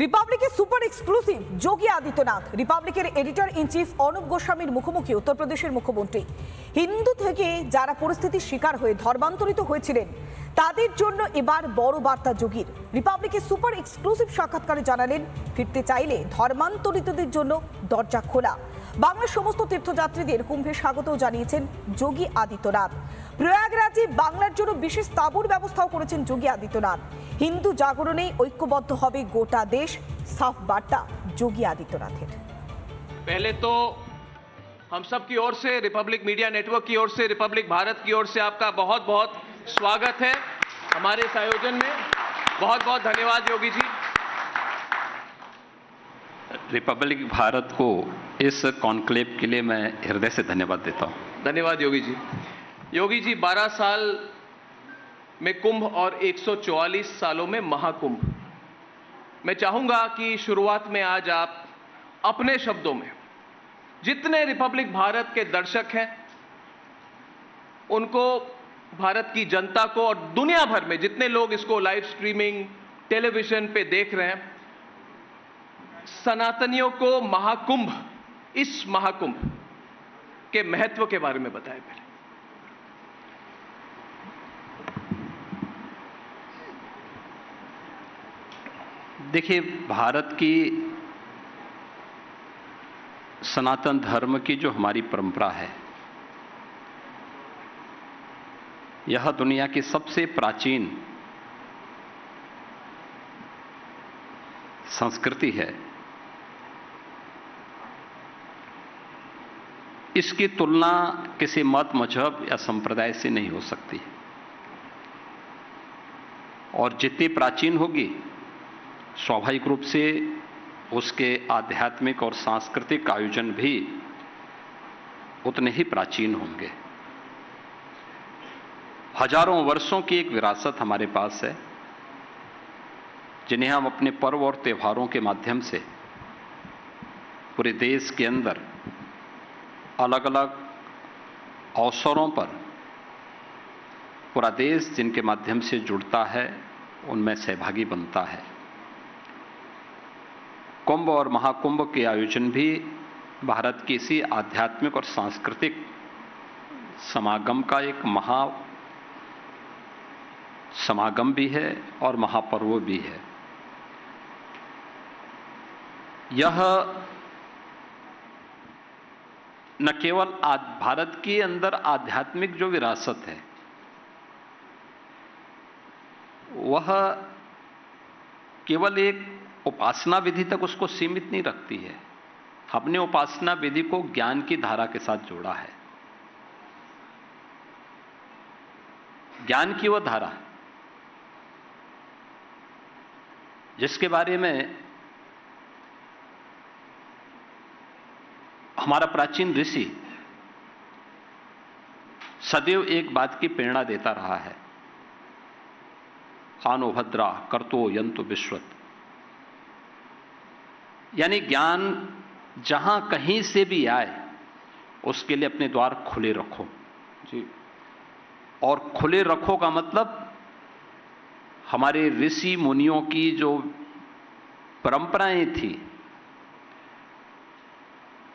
রিপাবলিকের super exclusive Yogi Adityanath. রিপাবলিকের editor in chief Anup গোস্বামীর মুখোমুখি উত্তরপ্রদেশের মুখ্যমন্ত্রী। হিন্দু থেকে যারা পরিস্থিতির শিকার হয়ে ধর্মান্তরিত হয়েছিলেন তাদের জন্য এবার বড় বার্তা যোগীর। রিপাবলিকের সুপার এক্সক্লুসিভ সাক্ষাৎকারে জানালেন, ফিরতে চাইলে ধর্মান্তরিতদের জন্য দরজা খোলা। বাংলার সমস্ত তীর্থযাত্রীদের কুম্ভে স্বাগত জানিয়েছেন যোগী আদিত্যনাথ। প্রয়াগরাজে বাংলার জন্য বিশেষ তাঁবুর ব্যবস্থাও করেছেন যোগী আদিত্যনাথ। হিন্দু জাগরণে ঐক্যবদ্ধ হবে গোটা দেশ, সাফ বার্তা যোগী आदित्यनाथ। पहले तो हम सब की ओर से, रिपब्लिक मीडिया नेटवर्क की ओर से, रिपब्लिक भारत की ओर से आपका बहुत बहुत स्वागत है हमारे इस आयोजन में। बहुत बहुत धन्यवाद योगी जी। रिपब्लिक भारत को इस कॉन्क्लेव के लिए मैं हृदय से धन्यवाद देता हूं। धन्यवाद योगी जी। योगी जी, 12 साल में कुंभ और 144 सालों में महाकुंभ। मैं चाहूंगा कि शुरुआत में आज आप अपने शब्दों में जितने रिपब्लिक भारत के दर्शक हैं उनको, भारत की जनता को और दुनिया भर में जितने लोग इसको लाइव स्ट्रीमिंग टेलीविजन पे देख रहे हैं, सनातनियों को महाकुंभ, इस महाकुंभ के महत्व के बारे में बताएं। पहले देखिए, भारत की सनातन धर्म की जो हमारी परंपरा है, यह दुनिया की सबसे प्राचीन संस्कृति है। इसकी तुलना किसी मत, मजहब या संप्रदाय से नहीं हो सकती, और जितनी प्राचीन होगी स्वाभाविक रूप से उसके आध्यात्मिक और सांस्कृतिक आयोजन भी उतने ही प्राचीन होंगे। हजारों वर्षों की एक विरासत हमारे पास है, जिन्हें हम अपने पर्व और त्योहारों के माध्यम से पूरे देश के अंदर अलग अलग अवसरों पर पूरा देश जिनके माध्यम से जुड़ता है, उनमें सहभागी बनता है। कुंभ और महाकुंभ के आयोजन भी भारत की इसी आध्यात्मिक और सांस्कृतिक समागम का एक महा समागम भी है और महापर्व भी है। यह न केवल भारत के अंदर आध्यात्मिक जो विरासत है, वह केवल एक उपासना विधि तक उसको सीमित नहीं रखती है। हमने उपासना विधि को ज्ञान की धारा के साथ जोड़ा है। ज्ञान की वह धारा जिसके बारे में हमारा प्राचीन ऋषि सदैव एक बात की प्रेरणा देता रहा है, खानो भद्रा कर्तो यंतु विश्वत। यानी ज्ञान जहां कहीं से भी आए उसके लिए अपने द्वार खुले रखो जी। और खुले रखो का मतलब हमारे ऋषि मुनियों की जो परंपराएं थी,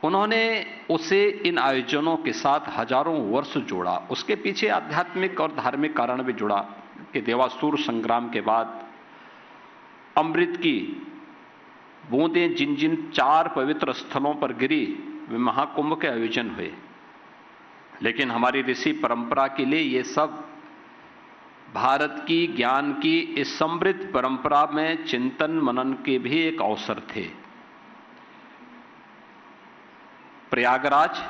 उन्होंने उसे इन आयोजनों के साथ हजारों वर्ष जोड़ा। उसके पीछे आध्यात्मिक और धार्मिक कारण भी जुड़ा कि देवासुर संग्राम के बाद अमृत की बूंदें जिन जिन 4 पवित्र स्थलों पर गिरी, वे महाकुंभ के आयोजन हुए। लेकिन हमारी ऋषि परंपरा के लिए ये सब भारत की ज्ञान की इस समृद्ध परंपरा में चिंतन मनन के भी एक अवसर थे। प्रयागराज,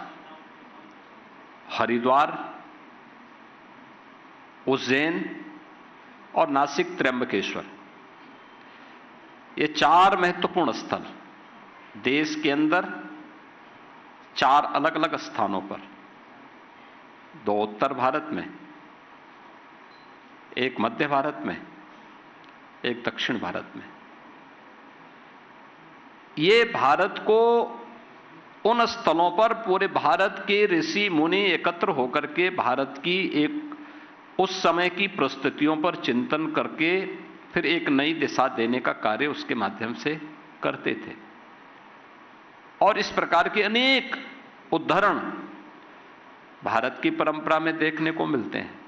हरिद्वार, उज्जैन और नासिक त्र्यंबकेश्वर, ये 4 महत्वपूर्ण स्थल देश के अंदर 4 अलग अलग स्थानों पर, 2 उत्तर भारत में, एक मध्य भारत में, एक दक्षिण भारत में। ये भारत को उन स्थलों पर पूरे भारत के ऋषि मुनि एकत्र होकर के भारत की एक उस समय की परिस्थितियों पर चिंतन करके फिर एक नई दिशा देने का कार्य उसके माध्यम से करते थे। और इस प्रकार के अनेक उदाहरण भारत की परंपरा में देखने को मिलते हैं।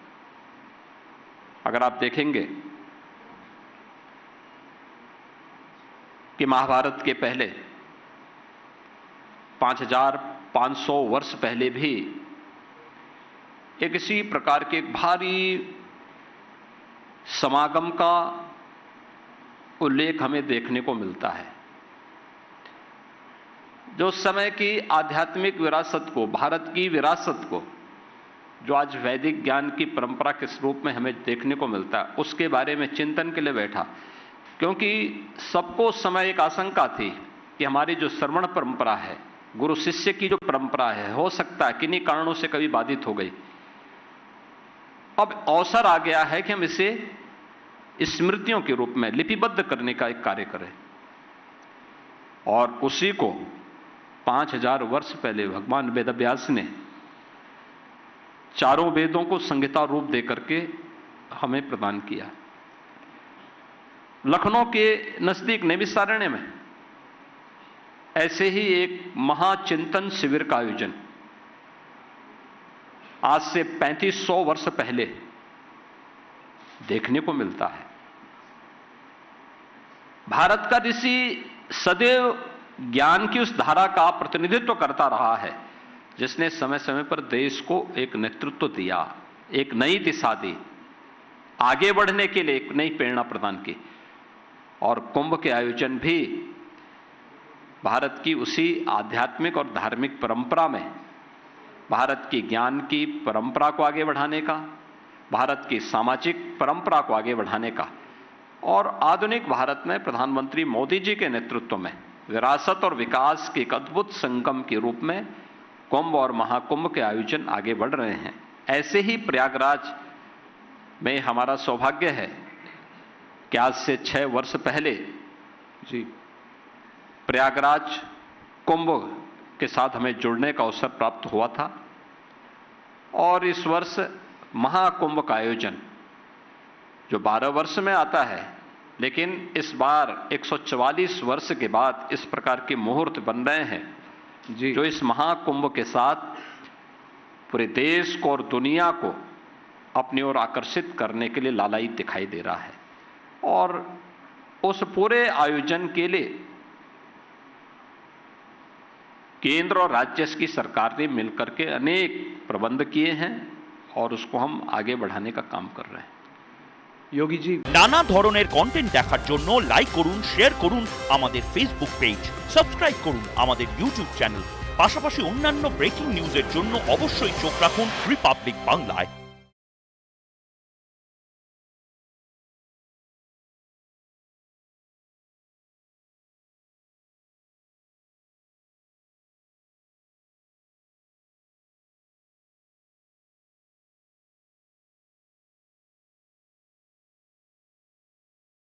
अगर आप देखेंगे कि महाभारत के पहले 5500 वर्ष पहले भी एक इसी प्रकार के भारी समागम का उल्लेख हमें देखने को मिलता है, जो उस समय की आध्यात्मिक विरासत को, भारत की विरासत को, जो आज वैदिक ज्ञान की परंपरा के रूप में हमें देखने को मिलता है, उसके बारे में चिंतन के लिए बैठा। क्योंकि सबको उस समय एक आशंका थी कि हमारी जो श्रवण परंपरा है, गुरु शिष्य की जो परंपरा है, हो सकता है किन्हीं कारणों से कभी बाधित हो गई। अब अवसर आ गया है कि हम इसे स्मृतियों के रूप में लिपिबद्ध करने का एक कार्य करें। और उसी को 5000 वर्ष पहले भगवान वेदव्यास ने चारों वेदों को संहिता रूप देकर के हमें प्रदान किया। लखनऊ के नजदीक नैमिषारण्य में ऐसे ही एक महाचिंतन शिविर का आयोजन आज से 3500 वर्ष पहले देखने को मिलता है। भारत का ऋषि सदैव ज्ञान की उस धारा का प्रतिनिधित्व करता रहा है, जिसने समय समय पर देश को एक नेतृत्व दिया, एक नई दिशा दी, आगे बढ़ने के लिए एक नई प्रेरणा प्रदान की। और कुंभ के आयोजन भी भारत की उसी आध्यात्मिक और धार्मिक परंपरा में भारत की ज्ञान की परंपरा को आगे बढ़ाने का, भारत की सामाजिक परंपरा को आगे बढ़ाने का, और आधुनिक भारत में प्रधानमंत्री मोदी जी के नेतृत्व में विरासत और विकास के एक अद्भुत संगम के रूप में कुंभ और महाकुंभ के आयोजन आगे बढ़ रहे हैं। ऐसे ही प्रयागराज में हमारा सौभाग्य है कि आज से 6 वर्ष पहले प्रयागराज कुंभ के साथ हमें जुड़ने का अवसर प्राप्त हुआ था। और इस वर्ष महाकुंभ का आयोजन जो 12 वर्ष में आता है, लेकिन इस बार 144 वर्ष के बाद इस प्रकार के मुहूर्त बन रहे हैं जो इस महाकुंभ के साथ पूरे देश को और दुनिया को अपनी ओर आकर्षित करने के लिए लालायित दिखाई दे रहा है। और उस पूरे आयोजन के लिए केंद्र और राज्य की सरकार ने मिलकर के अनेक प्रबंध किए हैं और उसको हम आगे बढ़ाने का काम कर रहे हैं। योगी जी, নানা ধরনের কন্টেন্ট দেখার জন্য লাইক করুন, শেয়ার করুন আমাদের ফেসবুক পেজ, সাবস্ক্রাইব করুন আমাদের ইউটিউব চ্যানেল। পাশাপাশি অন্যান্য ব্রেকিং নিউজের জন্য অবশ্যই চোখ রাখুন রিপাবলিক বাংলায়।